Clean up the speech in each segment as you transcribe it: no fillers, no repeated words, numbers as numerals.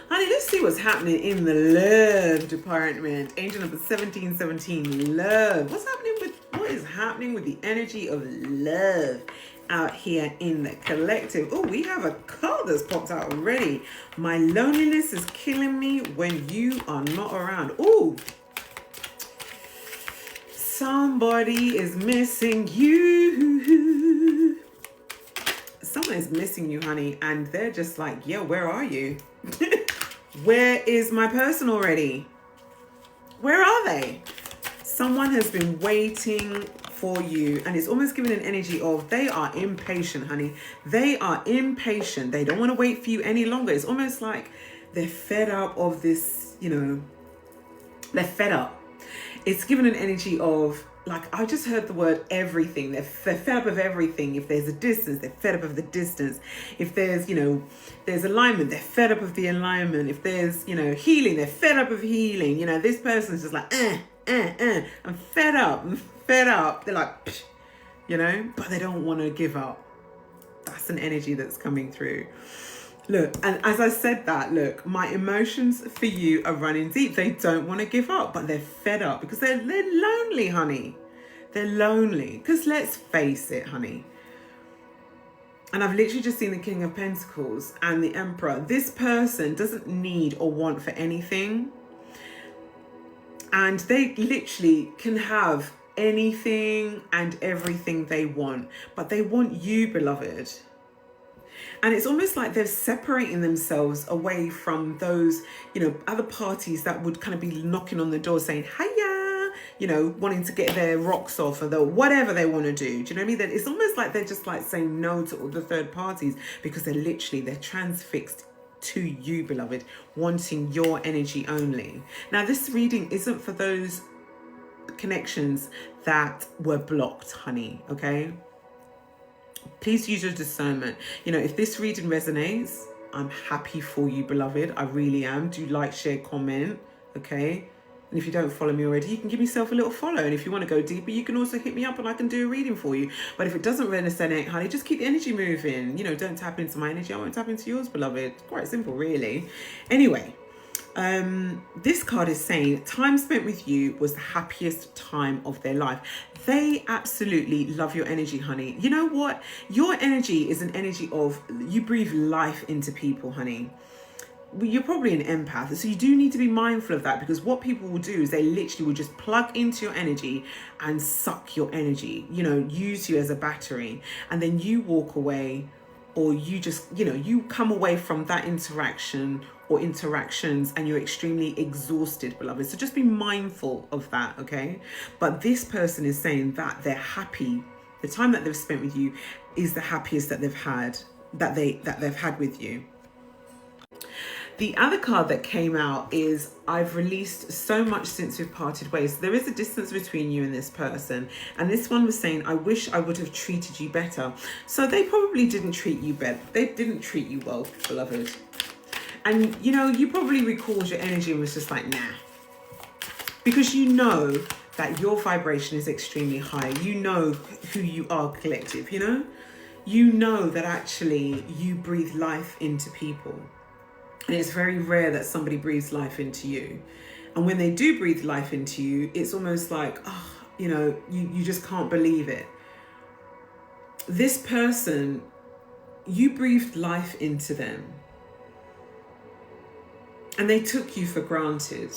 Honey, let's see what's happening in the love department. Angel number 1717, love. What is happening with the energy of love out here in the collective? Oh, we have a card that's popped out already. My loneliness is killing me when you are not around. Oh, somebody is missing you. Someone is missing you, honey, and they're just like, yeah, where are you? Where is my person already? Where are they? Someone has been waiting for you, and it's almost giving an energy of they are impatient, honey. They are impatient. They don't want to wait for you any longer. It's almost like they're fed up of this, they're fed up. It's given an energy of, like, I just heard the word everything. They're fed up of everything. If there's a distance, they're fed up of the distance. If there's, there's alignment, they're fed up of the alignment. If there's, healing, they're fed up of healing. This person's just like, I'm fed up. They're like, but they don't want to give up. That's an energy that's coming through. Look, and as I said that, look, my emotions for you are running deep. They don't want to give up, but they're fed up because they're lonely, honey. They're lonely. Because let's face it, honey. And I've literally just seen the King of Pentacles and the Emperor. This person doesn't need or want for anything. And they literally can have anything and everything they want. But they want you, beloved. And it's almost like they're separating themselves away from those, other parties that would kind of be knocking on the door saying, hiya, wanting to get their rocks off or whatever they want to do. Do you know what I mean? It's almost like they're just like saying no to all the third parties because they're transfixed to you, beloved, wanting your energy only. Now, this reading isn't for those connections that were blocked, honey, okay? Please use your discernment. If this reading resonates, I'm happy for you, beloved. I really am. Do like, share, comment, okay? And if you don't follow me already, you can give yourself a little follow. And if you want to go deeper, you can also hit me up and I can do a reading for you. But if it doesn't resonate, honey, just keep the energy moving. Don't tap into my energy. I won't tap into yours, beloved. It's quite simple, really. Anyway, this card is saying time spent with you was the happiest time of their life. They absolutely love your energy, honey. You know what? Your energy is an energy of, you breathe life into people, honey. You're probably an empath, so you do need to be mindful of that, because what people will do is they literally will just plug into your energy and suck your energy, use you as a battery, and then you walk away, or you just, you come away from that interaction or interactions and you're extremely exhausted, beloved. So just be mindful of that, okay? But this person is saying that they're happy. The time that they've spent with you is the happiest that they've had, that they've had with you. The other card that came out is, I've released so much since we've parted ways. There is a distance between you and this person. And this one was saying, I wish I would have treated you better. So they probably didn't treat you better. They didn't treat you well, beloved. And, you probably recalled your energy and was just like, nah. Because you know that your vibration is extremely high. You know who you are, collective, You know that actually you breathe life into people. And it's very rare that somebody breathes life into you. And when they do breathe life into you, it's almost like, you just can't believe it. This person, you breathed life into them. And they took you for granted.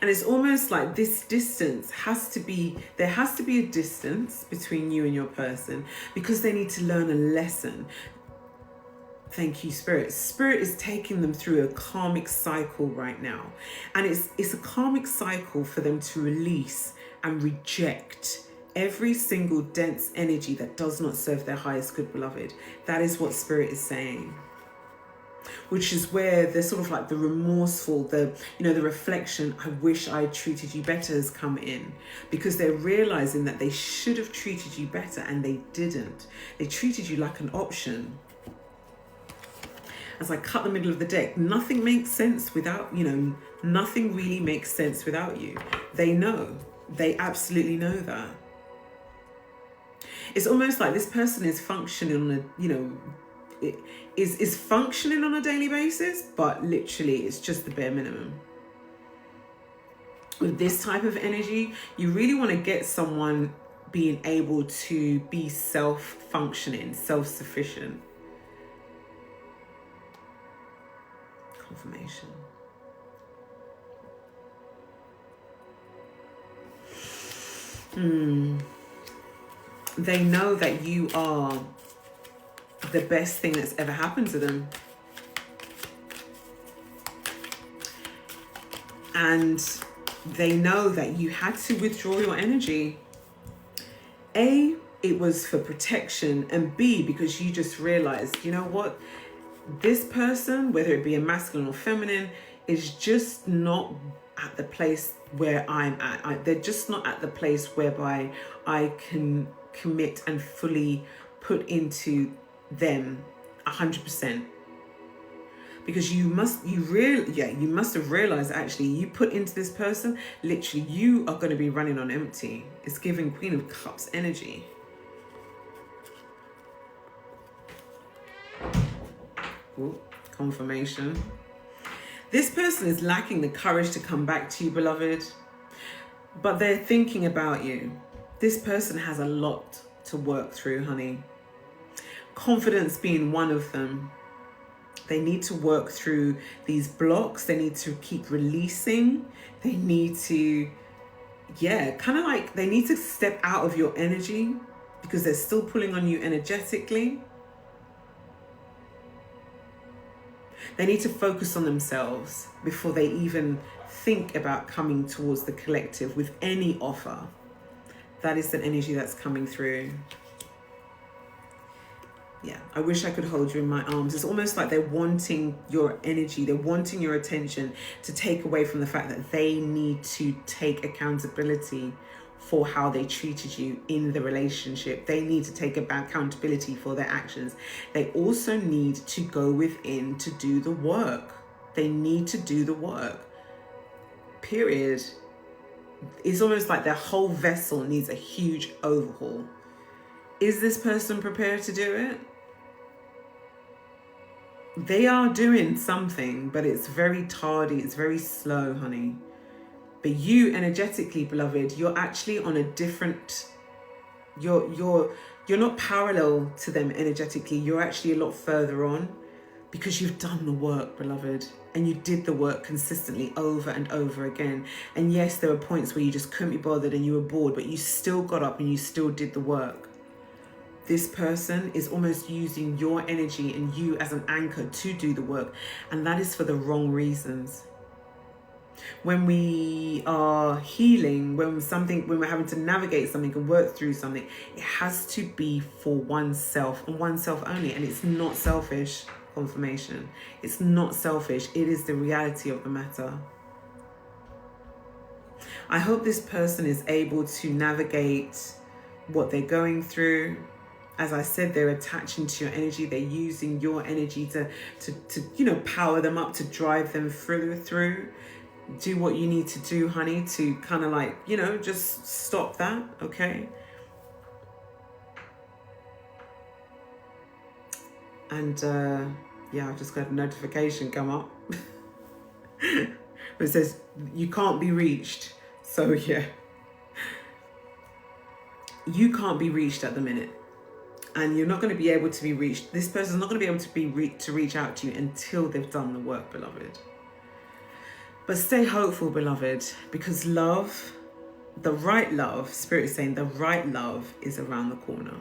And it's almost like this distance there has to be a distance between you and your person, because they need to learn a lesson. Thank you, Spirit. Spirit is taking them through a karmic cycle right now. And it's a karmic cycle for them to release and reject every single dense energy that does not serve their highest good, beloved. That is what Spirit is saying. Which is where the sort of like the remorseful, the reflection, I wish I had treated you better, has come in, because they're realizing that they should have treated you better and they didn't. They treated you like an option. As I cut the middle of the deck, nothing makes sense without, nothing really makes sense without you. They know. They absolutely know that. It's almost like this person is functioning on is functioning on a daily basis, but literally it's just the bare minimum. With this type of energy, you really want to get someone being able to be self-functioning, self-sufficient. Confirmation. They know that you are the best thing that's ever happened to them. And they know that you had to withdraw your energy. A, it was for protection, and B, because you just realized, you know what? This person, whether it be a masculine or feminine, is just not at the place where I'm at. They're just not at the place whereby I can commit and fully put into them 100%. Because you must have realized, actually, you put into this person, literally you are going to be running on empty. It's giving Queen of Cups energy. Ooh, confirmation. This person is lacking the courage to come back to you, beloved, but they're thinking about you. This person has a lot to work through, honey. Confidence being one of them. They need to work through these blocks. They need to keep releasing. They need to, kind of like they need to step out of your energy because they're still pulling on you energetically. They need to focus on themselves before they even think about coming towards the collective with any offer. That is the energy that's coming through. Yeah, I wish I could hold you in my arms. It's almost like they're wanting your energy. They're wanting your attention to take away from the fact that they need to take accountability for how they treated you in the relationship. They need to take accountability for their actions. They also need to go within to do the work. They need to do the work. Period. It's almost like their whole vessel needs a huge overhaul. Is this person prepared to do it? They are doing something, but it's very tardy. It's very slow, honey. But you energetically, beloved, you're actually on a different, you're not parallel to them energetically. You're actually a lot further on because you've done the work, beloved, and you did the work consistently over and over again. And yes, there were points where you just couldn't be bothered and you were bored, but you still got up and you still did the work. This person is almost using your energy and you as an anchor to do the work, and that is for the wrong reasons. When we are healing, when we're having to navigate something and work through something, it has to be for oneself and oneself only. And it's not selfish. Confirmation. It's not selfish. It is the reality of the matter. I hope this person is able to navigate what they're going through. As I said, they're attaching to your energy. They're using your energy to power them up, to drive them through. Do what you need to do, honey, to kind of like, just stop that, okay? And I've just got a notification come up. It says you can't be reached. So yeah, you can't be reached at the minute, and you're not going to be able to be reached. This person's not going to be able to reach out to you until they've done the work, beloved. But stay hopeful, beloved, because love, the right love, Spirit is saying the right love is around the corner.